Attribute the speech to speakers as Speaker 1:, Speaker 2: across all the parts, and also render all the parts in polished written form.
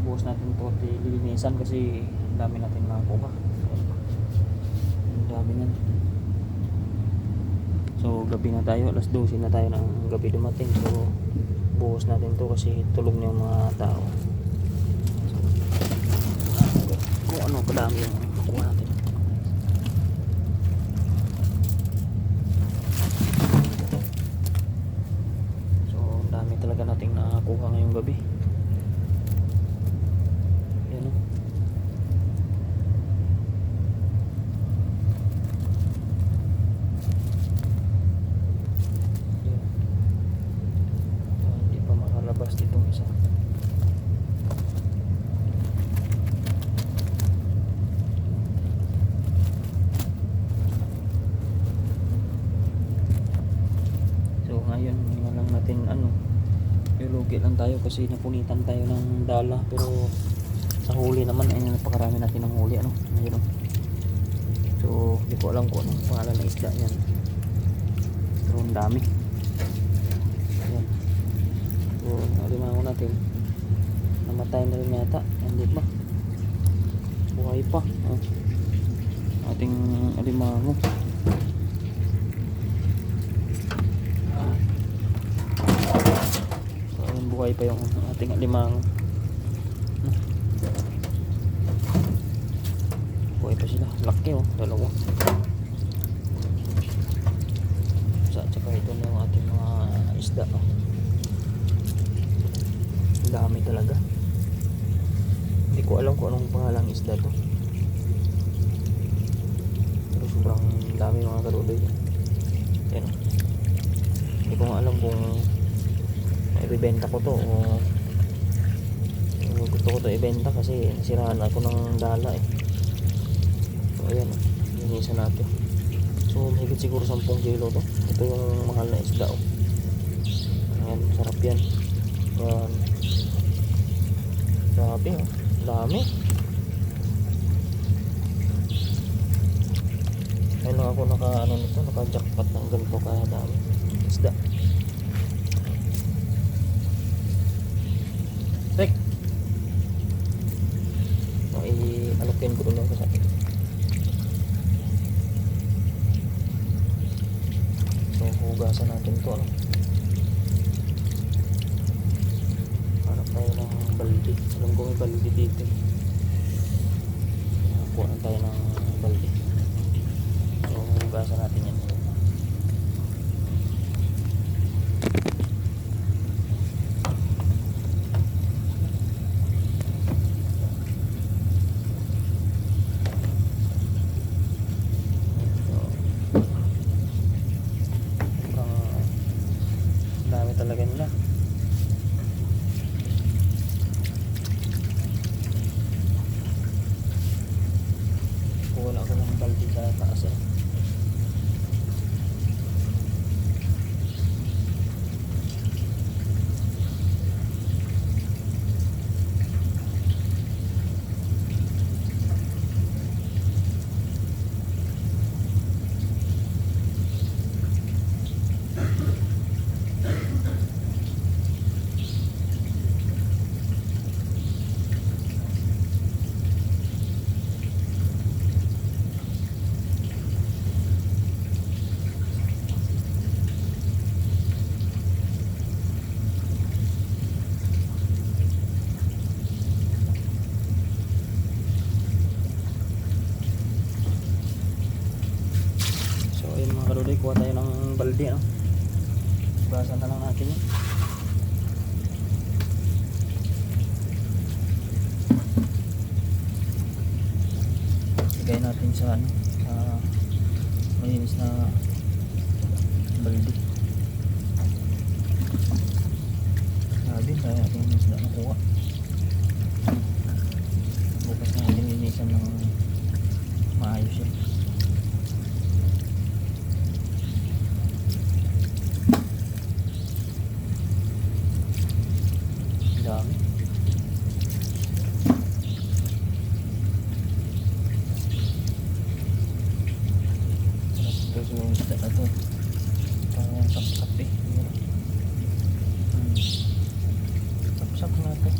Speaker 1: bubuhos natin ito at lilinisan kasi ang dami natin nakakuha. Ang dami yan. So gabi na tayo, alas 12 na tayo ng gabi dumating. So buhos natin to kasi tulog na yung mga tao. So, kung ano kadami yung nakuha natin. So ang dami talaga nating nakakuha ngayong gabi. Yan o. Hindi pa makalabas ditong isa. So ngayon nga lang natin lulugi lang tayo kasi napunitan tayo ng dala, pero sa huli naman ay napakarami natin ng huli ngayon. So hindi ko alam kung anong pangalan ng isda niyan, pero ang dami. Ayan. So alimango natin namatay na rin yata, hindi ba? Buhay pa ating alimango. Buhay pa yung ating alimango. Buhay pa sila, laki dalawa. Saka ito na yung ating mga isda dami talaga. Hindi ko alam kung anong pangalang isda to, pero sobrang dami mga karudoy. Yan. Hindi ko nga alam kung ibebenta ko to o gusto ko to ibenta kasi nasiraan ako ng dala So ayan, linisan natin. So mahigit siguro 10 kilo to. Ito yung mahal na isda ayan, sarap yan. Grabe dami. Ngayon lang ako naka jackpot ng ganito kaya dami isda. Rek, i-alokin ko doon yung kasakit. So hugasan natin to hanap tayo ng balde. Alam ko may balde dito. Kuha tayo ng balde. So hugasan natin yan. Talaga nila. Wala ko ng balde sa taas Kuha tayo ng balde Basan na lang natin yun. Lagay natin sa malinis na balde. Sabi kaya natin yung isda nakuha. Bukas natin linisan ng maayos yan. Dami. Ito yung isda na to. Parang sapsap sapsak na to.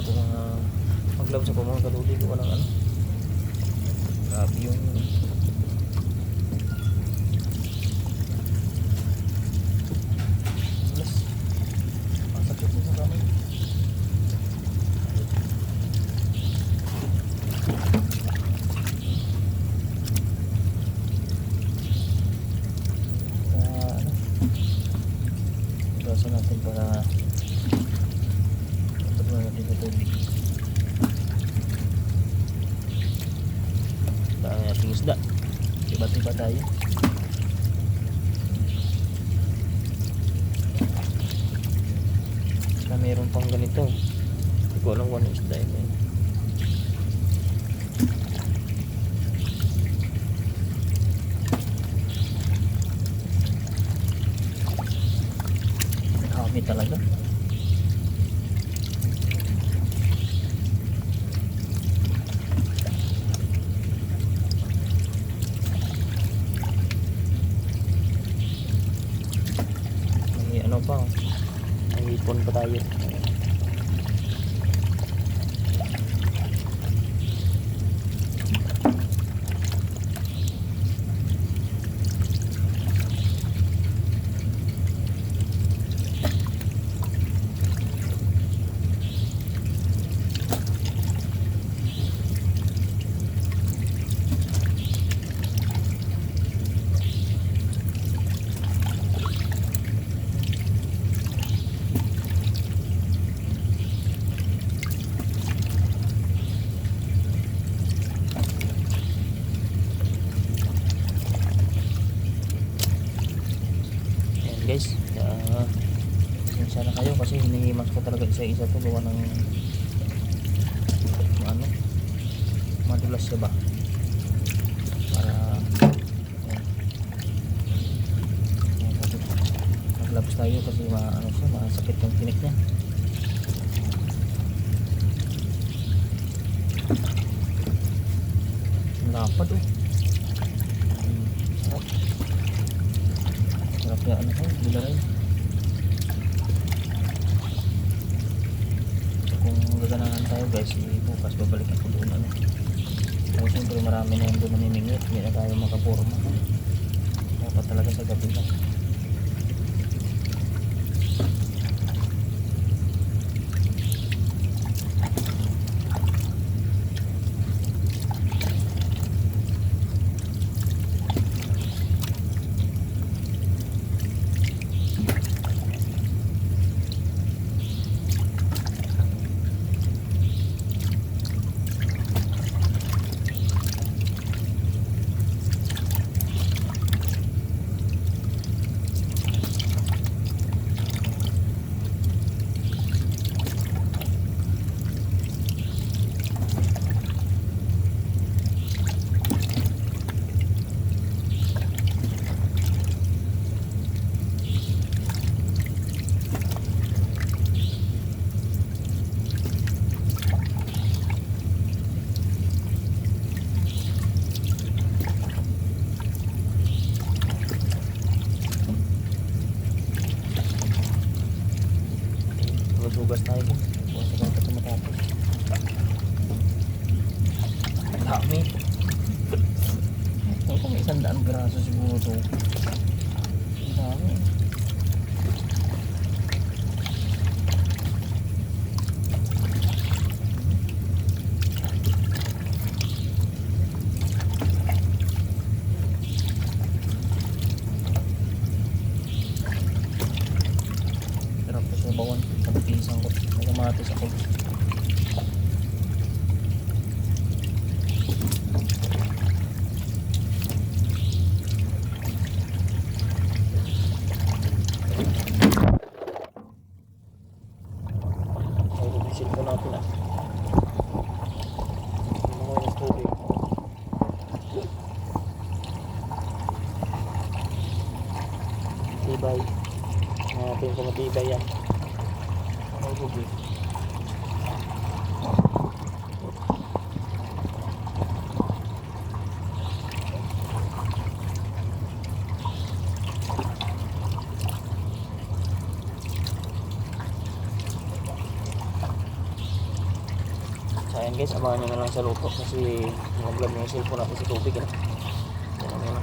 Speaker 1: po mga mag-gloves po mga kaluli ko walang ano. Grabe yung alas. Masakit po sa kamay. Iwasan natin para patuloy natin sa tubig. Dami nating isda. Iba-iba tayo. Basta mayroon pang ganito. Hindi ko alam kung ano isda yun. Kami talaga. May ano pa, may ipon pa tayo. Guys, pasensya na kayo kasi hinihimas ko talaga isa-isa to gawa ng ano, madulas siya ba para maglabas tayo kasi ano siya, masakit yung tinik niya. Lapad oh. Kaya ano ko, bilaray. So kung gaganahan tayo guys, bukas babalik ako doon ano. Kasi siyempre marami na yung doon namimingit, hindi na tayo makaporma. Dapat talaga sa gabi lang. Hugas tayo po. Hugas tayo pa matapos. Ang dami. Ito may 100 graso siguro to. Ang dami. Sarap po sa bawon. Isang ko, nagamatis ako. Ay, revisit ko natin ah. Mga yung tubig. Tibay. Natin kung matibay yan. Tubig. Ayan guys, abangan nyo na lang sa luto kasi nag-vlog na yung cellphone natin sa tubig. Ano? Ayan.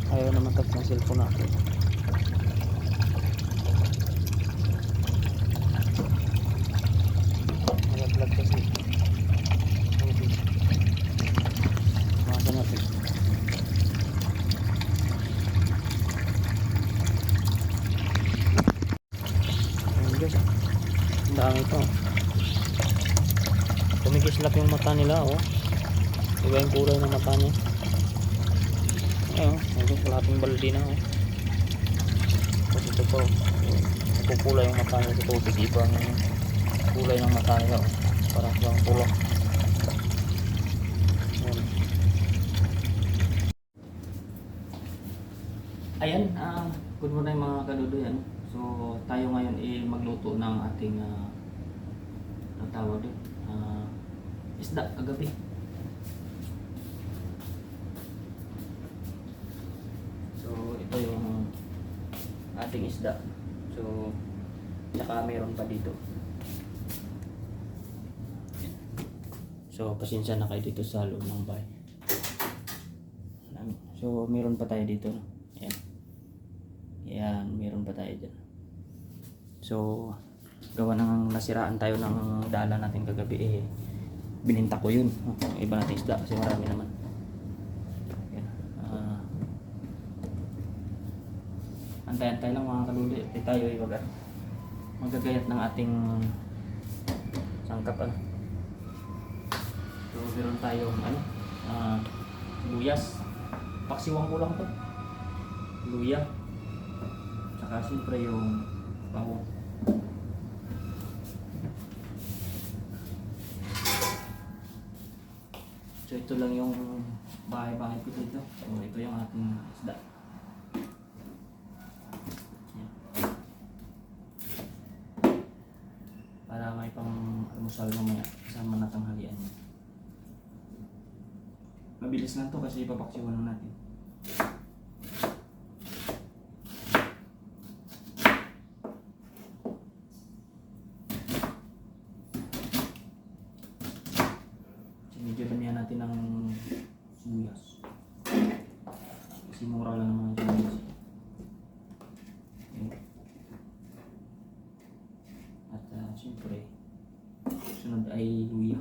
Speaker 1: Ayaw na matag ng cellphone natin. Nalaglag kasi. Okay. Masa natin. Ayan guys. Ang dami ito. Kumikislap yung mata nila oh. Iba yung kulay ng mata niya. Ayun, kalating baldi na oh. Tapos ito po, napupula yung mata niya sa tubig. Ibang kulay ng mata nila oh. Parang siyang pula. Ayan, good morning mga kadudoy. Ano? So tayo ngayon magluto ng ating ang tawag doon, isda kagabi. So ito yung ating isda. So saka mayroon pa dito. So pasensya na kayo dito sa loob ng bahay. So mayroon pa tayo dito. Ayan. Ayan, mayroon pa tayo dyan. So gawa ng nasiraan tayo ng dala natin kagabi bininta ko yun. Iba natin isda kasi marami naman. Antay-antay lang mga kaluli. Tayo magagayat ng ating sangkap. So meron tayong luyas. Paksiwang ko lang to. Luya. Saka siyempre yung baho. So ito lang yung bahay-bahay ko dito. So ito yung ating isda. Para may pang almusal mamaya kasama na tanghalian. Mabilis lang to kasi ipapaksiwan lang natin. Medyo damihan natin ng sibuyas. Kasi mura lang naman ang sibuyas. At siyempre, sunod ay luya.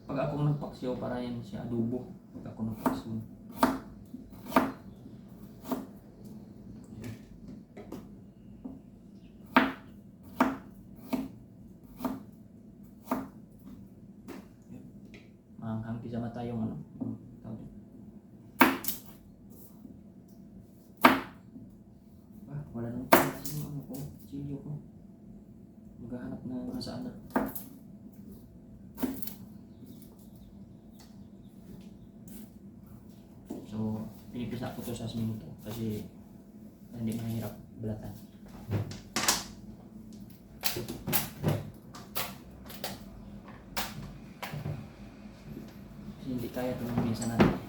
Speaker 1: Pag ako nagpaksiyo, para yan siya adobo. Pag ako nagpaksiyo. Hangki sa mata yung tawag dito. Wala nang yung ko, chilyo ko. Maghahanap na nasaan na. So, pinipisa ko to sa minuto kasi hindi mahirap balatan. Hindi kaya ito ng misa natin.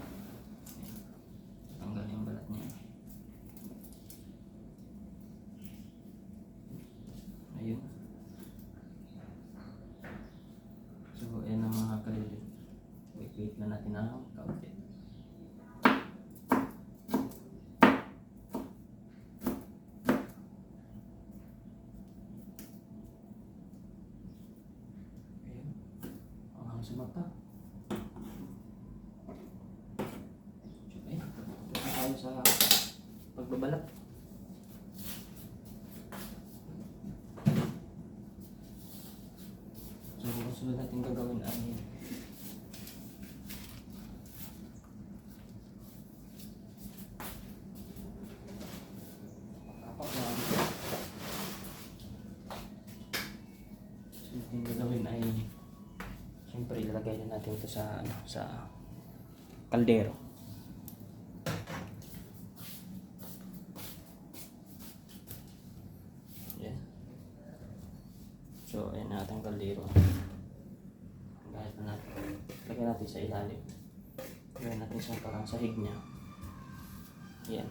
Speaker 1: Tanggal yung balat niya. Ayun. So, ayan ang mga kalili. Wait na natin ang kaunti. Ayun. Ang sa mata. Sa pagbabalat. So, sunod natin gagawin ay Siyempre ilalagay na natin ito sa sa kaldero. Yan. So ayan na ating kaldero. Kahit na natin, lagyan natin sa ilalim. Lagyan natin sa parang sahig niya. Yan.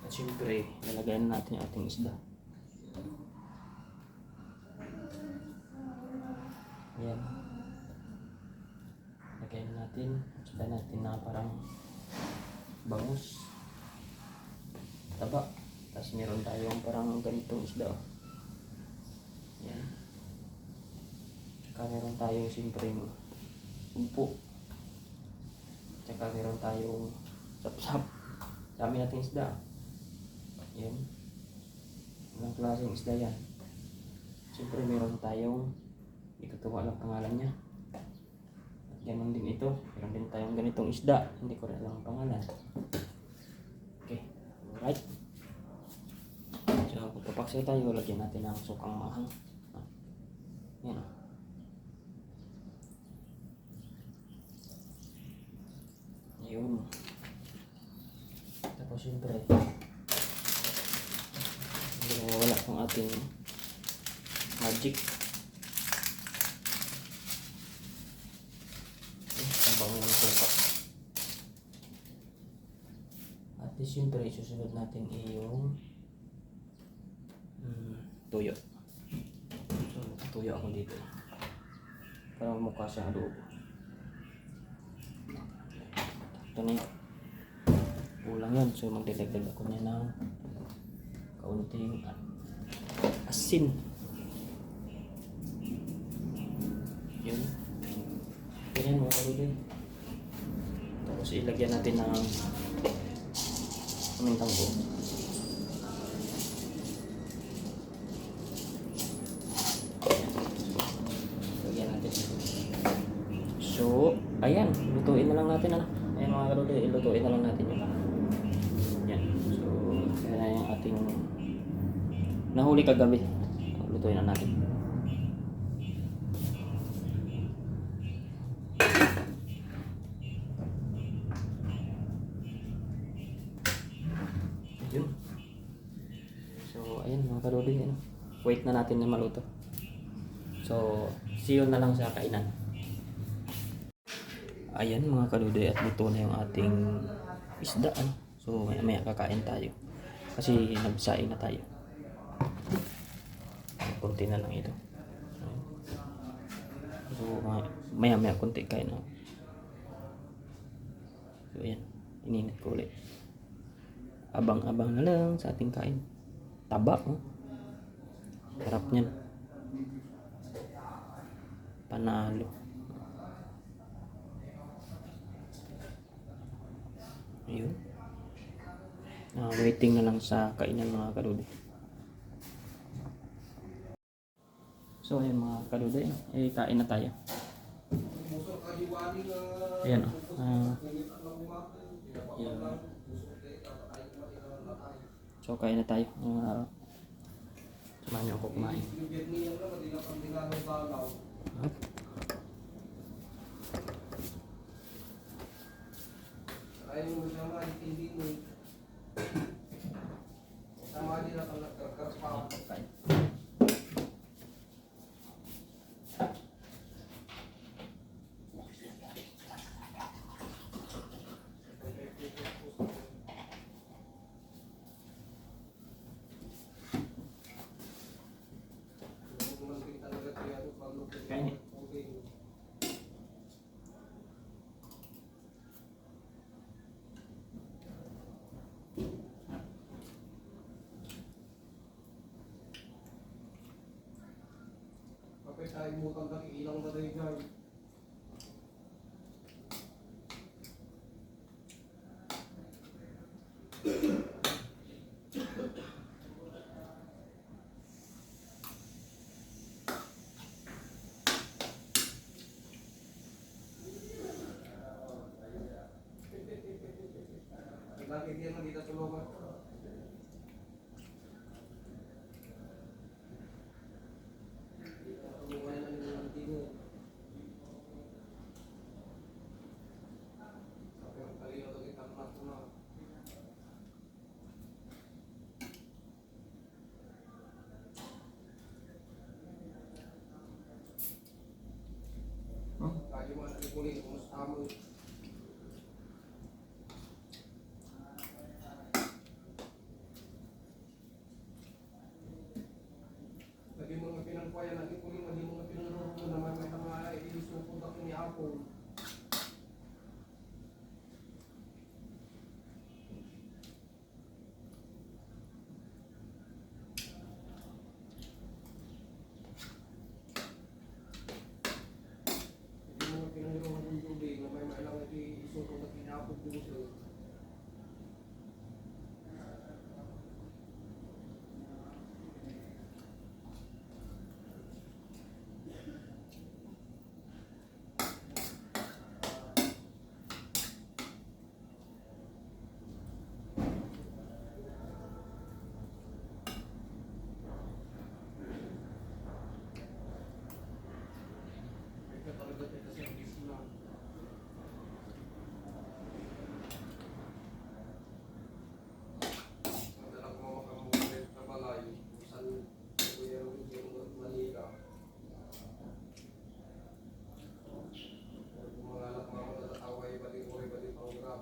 Speaker 1: At syempre, lalagyan natin yung ating isda. Yan. Lagyan natin. Saka natin na parang bangus. Taba. Tapos meron tayong parang ganitong isda. Yan. Saka meron tayong siyempre umpo. Saka meron tayong sapsap. Dami natin isda. Yan. Ilang klaseng isda yan. Siyempre meron tayong, hindi ko ito alam pangalan niya. At ganon din ito. Meron din tayong ganitong isda. Hindi ko rin alam ang pangalan. Okay. Alright. So, kung papaksay tayo, lagyan natin ng sukang mahang. Yan o. Ayun. Tapos siyempre, hindi na wala kung ating magic. Ang bango ng suka. At siyempre, susunod natin yung tuyo. So, tuyo ako dito. Parang mukha siyang adobo. Ito na yun. Kulang yun. So, magdadagdag ako niya ng kaunting asin. Yun. Ganyan mga kalulay. Tapos ilagyan natin ng pamintang buo. Lagyan natin. So, ayan. Lutuin na lang natin. Ayan mga kalulay. Ilutuin na lang natin yun. Yan. So, ayan na yung ating nahuli kagabi. Lutuin na natin. Yun. So, ayan mga kalulay. Wait na natin na maluto. So, see you na lang sa kainan. Ayan mga kalulay, at luto na yung ating isda. So, maya kakain tayo. Kasi nagsaing na tayo. Kunti na lang ito. So, maya kunti kain na. So, ayan. Ininit ko ulit. Abang-abang na lang sa ating kain. Taba, oh. Sarap niyan. Panalo. Ayun. Waiting na lang sa kainan mga kalulay. So ayun mga kalulay, kain na tayo. Ayan o. So kain na tayo. Samahan niyo ako kumain.
Speaker 2: Ayaw mo siya hindi mo. Sama din ako nagkakaroon.
Speaker 1: Kain.
Speaker 2: Kapag tayo mo kang ilang na rin guys. Bakit yan dito tulungan? Lagi mo nalikunin, kumusta mo. Lagi mo nga pinangkuya, lagi ko rin, lagi mo nga pinanuro naman may mga ilusupod ako ni Apple. Lagi mo nga pinanuro ng tubig na may mailang ilusupod ako ni Apple puso. Ito talaga tayo sa service na. Madalang mo makamulit na balay, saan kuya yung Manila. Kung mga anak mga matataway, balik-uri, balik-program.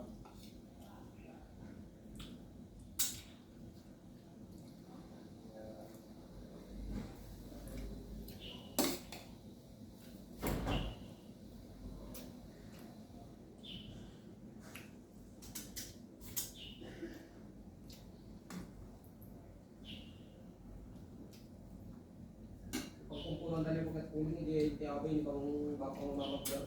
Speaker 2: Pagkumpulan dali mo kat uling, hindi tiyabay, hindi pang bakang mamagda.